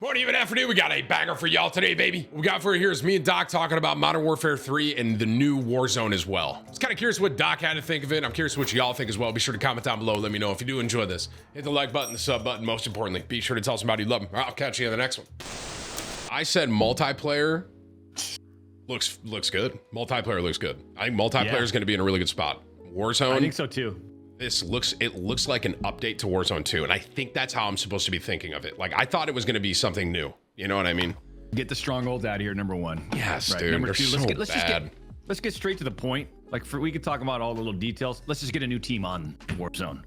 Morning, even afternoon. We got a banger for y'all today, baby. What we got for you here is me and Doc talking about Modern Warfare 3 and the new Warzone as well. I was kind of curious what Doc had to think of it. I'm curious what y'all think as well. Be sure to comment down below. Let me know if you do enjoy this. Hit the like button, the sub button. Most importantly, be sure to tell somebody you love them. I'll catch you in the next one. I said multiplayer looks good. Multiplayer looks good. I think multiplayer is going to be in a really good spot. Warzone. I think so too. It looks like an update to Warzone 2, and I think that's how I'm supposed to be thinking of it. Like, I thought it was going to be something new. You know what I mean? Get the strongholds out of here, number one. Yes, right. dude. Number they're two, so bad. Let's get straight to the point. Like, we could talk about all the little details. Let's just get a new team on Warzone,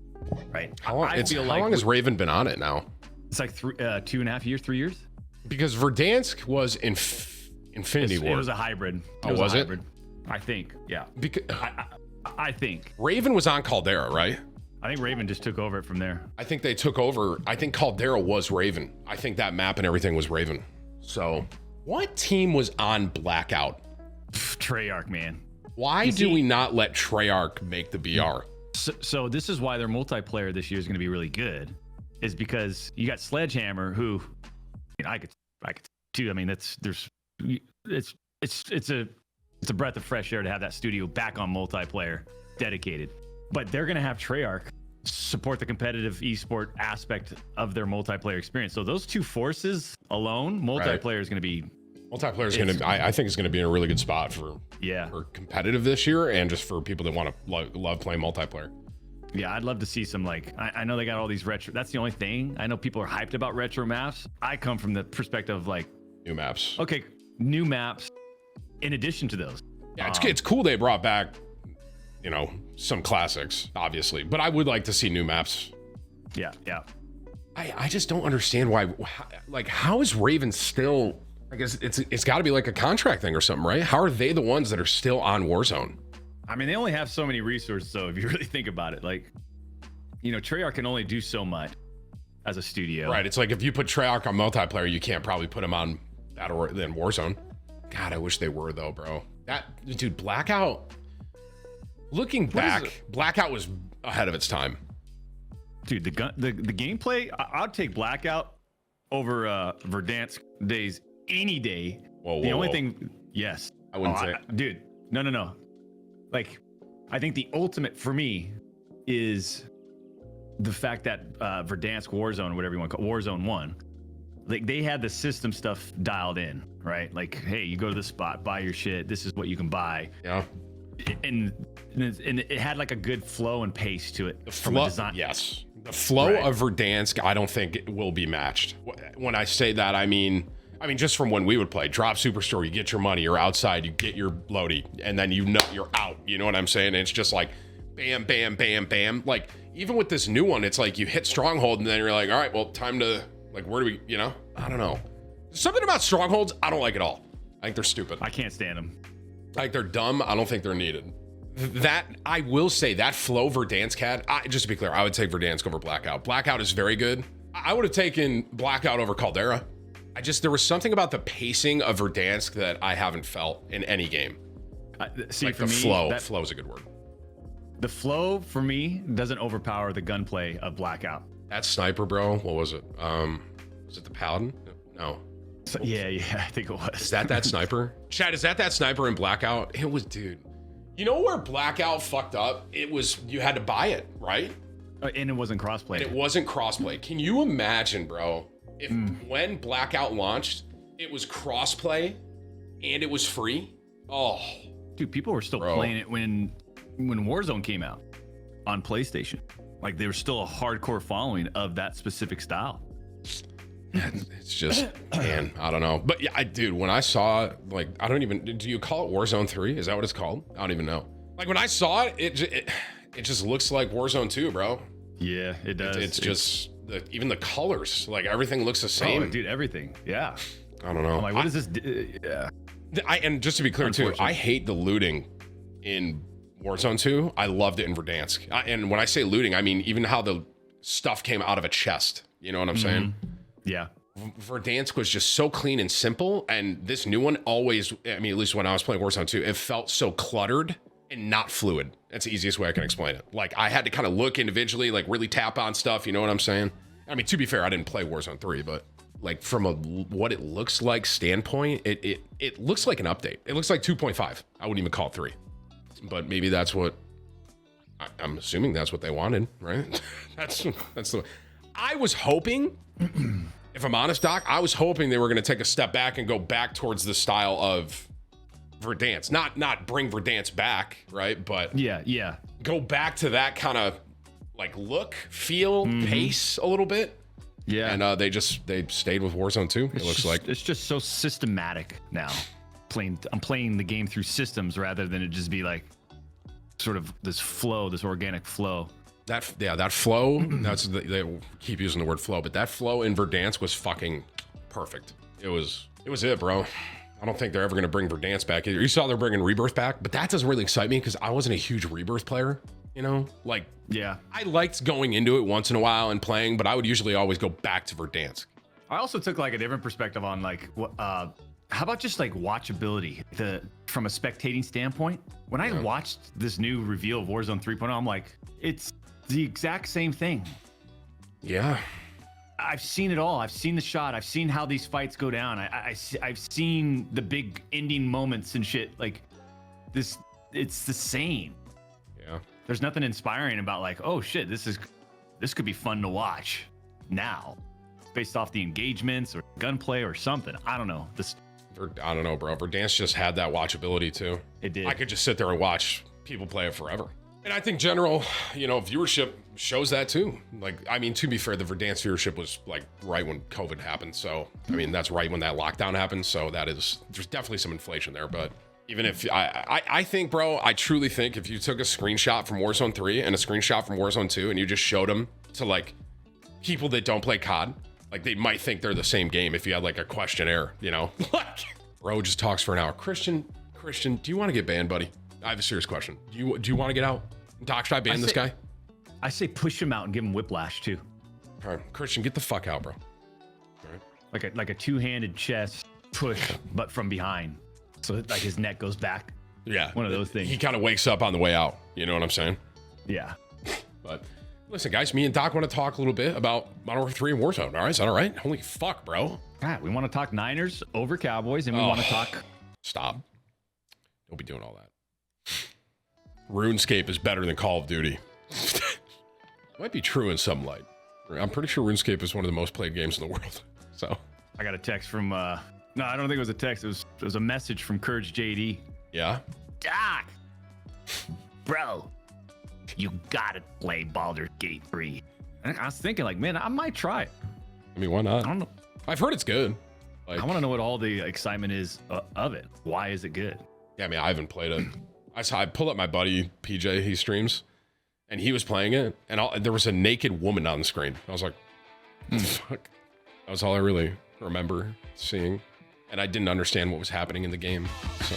right? How long has Raven been on it now? It's like 2.5 years, 3 years. Because Verdansk was in Infinity War. It was a hybrid. Was it? I think, yeah. Because I think Raven was on Caldera, right? I think Raven just took over it from there. I think they took over. I think Caldera was Raven. I think that map and everything was Raven. So, what team was on Blackout? Treyarch, man. Why do we not let Treyarch make the BR? So this is why their multiplayer this year is going to be really good, is because you got Sledgehammer, who, you know, I could too. I mean, it's a breath of fresh air to have that studio back on multiplayer dedicated. But they're going to have Treyarch support the competitive esport aspect of their multiplayer experience. So those two forces alone, multiplayer is going to be... Multiplayer is going to, I think it's going to be in a really good spot for competitive this year, and just for people that want to love playing multiplayer. Yeah, I'd love to see some, like, I know they got all these retro, that's the only thing. I know people are hyped about retro maps. I come from the perspective of, like, new maps. Okay, new maps in addition to those. Yeah, it's cool they brought back, you know, some classics, obviously, but I would like to see new maps. Yeah. I just don't understand why, like, how is Raven still, I guess it's got to be like a contract thing or something, right? How are they the ones that are still on Warzone? I mean, they only have so many resources, so if you really think about it, like, you know, Treyarch can only do so much as a studio. Right, it's like if you put Treyarch on multiplayer, you can't probably put him on than Warzone. God, I wish they were though, bro. That dude, Blackout. Looking back, Blackout was ahead of its time. Dude, the gameplay, I'd take Blackout over Verdansk days any day. Whoa, the only thing, yes. I wouldn't say. Dude, no. Like, I think the ultimate for me is the fact that Verdansk Warzone, whatever you want to call it, Warzone 1, like, they had the system stuff dialed in, right? Like, hey, you go to this spot, buy your shit. This is what you can buy. Yeah. And it had like a good flow and pace to it. The flow, yes. The flow of Verdansk, I don't think it will be matched. When I say that, I mean just from when we would play drop superstore, you get your money, you're outside, you get your loadie, and then you know you're out. You know what I'm saying? And it's just like bam, bam, bam, bam. Like, even with this new one, it's like you hit stronghold and then you're like, all right, well, time to, like, where do we, you know? I don't know. Something about strongholds, I don't like at all. I think they're stupid. I can't stand them. Like, they're dumb. I don't think they're needed. That, I will say, that flow Verdansk had, just to be clear, I would take Verdansk over Blackout. Blackout is very good. I would have taken Blackout over Caldera. There was something about the pacing of Verdansk that I haven't felt in any game. See, like, for the me, flow is a good word. The flow, for me, doesn't overpower the gunplay of Blackout. That sniper, bro, what was it? Was it the Paladin? No. So, yeah, I think it was. Is that sniper? Chad, is that sniper in Blackout? It was, dude. You know where Blackout fucked up? It was, you had to buy it, right? And it wasn't crossplay. It wasn't crossplay. Can you imagine, bro, if when Blackout launched, it was crossplay and it was free? Oh. Dude, people were still playing it when Warzone came out on PlayStation. Like, there was still a hardcore following of that specific style. It's just, man, I don't know. But yeah, dude, when I saw, like, I don't even, do you call it Warzone 3? Is that what it's called? I don't even know. Like, when I saw it, it just looks like Warzone 2, bro. Yeah, it does. It's just, even the colors, like, everything looks the same. Oh, dude, everything. Yeah. I don't know. I'm like, what is this? Yeah. And just to be clear, too, I hate the looting in Warzone 2. I loved it in Verdansk. And when I say looting, I mean even how the stuff came out of a chest. You know what I'm saying? Yeah. Verdansk was just so clean and simple, and this new one always, I mean, at least when I was playing Warzone 2, it felt so cluttered and not fluid. That's the easiest way I can explain it. Like, I had to kind of look individually, like really tap on stuff, you know what I'm saying? I mean, to be fair, I didn't play Warzone 3, but like from a what it looks like standpoint, it looks like an update. It looks like 2.5. I wouldn't even call it 3. But maybe that's what I'm assuming that's what they wanted, right? that's the I was hoping, if I'm honest, Doc, I was hoping they were going to take a step back and go back towards the style of Verdansk. Not bring Verdansk back, right? But yeah. Go back to that kind of like look, feel, pace a little bit. Yeah. And they stayed with Warzone 2. It looks like it's just so systematic now. I'm playing the game through systems rather than it just be like sort of this flow, this organic flow. That flow, they keep using the word flow, but that flow in Verdansk was fucking perfect. It was it, bro. I don't think they're ever going to bring Verdansk back either. You saw they're bringing Rebirth back, but that doesn't really excite me because I wasn't a huge Rebirth player, you know? Like, yeah. I liked going into it once in a while and playing, but I would usually always go back to Verdansk. I also took like a different perspective on like, how about just like watchability from a spectating standpoint? When I watched this new reveal of Warzone 3.0, I'm like, it's the exact same thing. Yeah. I've seen it all. I've seen the shot. I've seen how these fights go down. I've seen the big ending moments and shit. Like this, it's the same. Yeah. There's nothing inspiring about like, oh shit, this could be fun to watch now, based off the engagements or gunplay or something. I don't know. I don't know, bro. Verdansk just had that watchability too. It did. I could just sit there and watch people play it forever. And I think general, viewership shows that too. Like, I mean, to be fair, the Verdansk viewership was like right when COVID happened. So, I mean, that's right when that lockdown happened. So there's definitely some inflation there. But even if I think, bro, I truly think if you took a screenshot from Warzone 3 and a screenshot from Warzone 2 and you just showed them to like people that don't play COD, like they might think they're the same game if you had like a questionnaire, like bro just talks for an hour. Christian, do you want to get banned, buddy? I have a serious question. Do you want to get out? Doc, should I ban this guy? I say push him out and give him whiplash too. All right, Christian, get the fuck out, bro. All right. Like a two-handed chest push, but from behind, so that, like his neck goes back. Yeah, one of those things. He kind of wakes up on the way out. You know what I'm saying? Yeah. But listen, guys, me and Doc want to talk a little bit about Modern Warfare 3 and Warzone. All right, is that all right? Holy fuck, bro. God, we want to talk Niners over Cowboys, and we want to talk. Stop. Don't be doing all that. RuneScape is better than Call of Duty. Might be true in some light. I'm pretty sure RuneScape is one of the most played games in the world. So I got a text from no, I don't think it was a text. It was a message from Courage JD. Yeah. Doc, bro, you gotta play Baldur's Gate 3. And I was thinking, like, man, I might try it. I mean, why not? I don't know. I've heard it's good. Like, I want to know what all the excitement is of it. Why is it good? Yeah, I mean, I haven't played it. I pulled up my buddy PJ. He streams, and he was playing it, and there was a naked woman on the screen. I was like, "Fuck!" That was all I really remember seeing, and I didn't understand what was happening in the game. So.